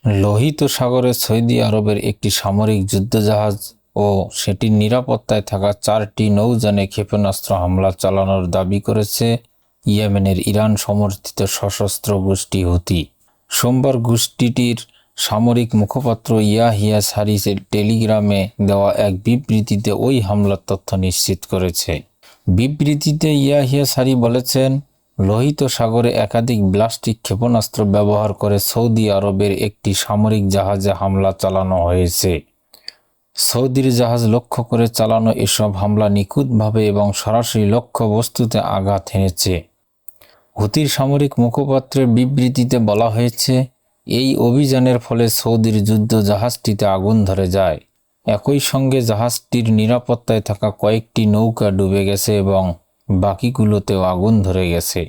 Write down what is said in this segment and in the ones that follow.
লোহিত সাগরে সৌদি আরবের একটি সামরিক যুদ্ধজাহাজ ও সেটির নিরাপত্তায় থাকা 4টি নৌযানে ক্ষেপণাস্ত্র হামলা চালানোর দাবি করেছে ইয়েমেনের ইরান সমর্থিত সশস্ত্র গোষ্ঠী হুতি। সোমবার গোষ্ঠীটির সামরিক মুখপাত্র ইয়াহিয়া সারিসের টেলিগ্রামে দেওয়া এক বিবৃতিতে ওই হামলার তথ্য নিশ্চিত করেছে। বিবৃতিতে ইয়াহিয়া সারি বলেছেন, লোহিত সাগরে একাধিক ব্যালিস্টিক ক্ষেপণাস্ত্র ব্যবহার করে সৌদি আরবের একটি সামরিক জাহাজে হামলা চালানো হয়েছে। সৌদির জাহাজ লক্ষ্য করে চালানো এসব হামলা নিখুঁতভাবে এবং সরাসরি লক্ষ্যবস্তুতে আঘাত হেনেছে। হুতির সামরিক মুখপাত্রের বিবৃতিতে বলা হয়েছে, এই অভিযানের ফলে সৌদির যুদ্ধ জাহাজটিতে আগুন ধরে যায়। একই সঙ্গে জাহাজটির নিরাপত্তায় থাকা কয়েকটি নৌকা ডুবে গেছে এবং বাকিগুলোতেও আগুন ধরে গেছে।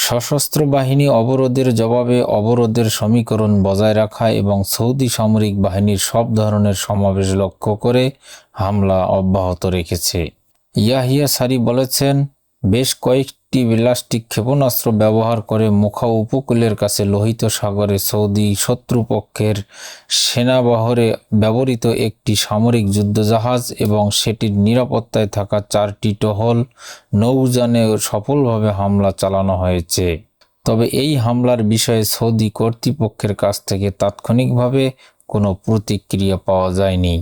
সশস্ত্র বাহিনী অবরোধের জবাবে অবরোধের সমীকরণ বজায় রাখা এবং সৌদি সামরিক বাহিনীর সব ধরনের সমাবেশ লক্ষ্য করে হামলা অব্যাহত রেখেছে। ইয়াহিয়া সারি বলেছেন, বেশ কয়েকটি ব্যালিস্টিক ক্ষেপণাস্ত্র ব্যবহার করে মুখা উপকূলের কাছে লোহিত সাগরে সৌদি শত্রুপক্ষের সেনাবহরে ব্যবহৃত একটি সামরিক যুদ্ধজাহাজ এবং সেটির নিরাপত্তায় থাকা 4টি টহল নৌযানে সফলভাবে হামলা চালানো হয়েছে। তবে এই হামলার বিষয়ে সৌদি কর্তৃপক্ষের কাছ থেকে তাৎক্ষণিকভাবে কোনো প্রতিক্রিয়া পাওয়া যায়নি।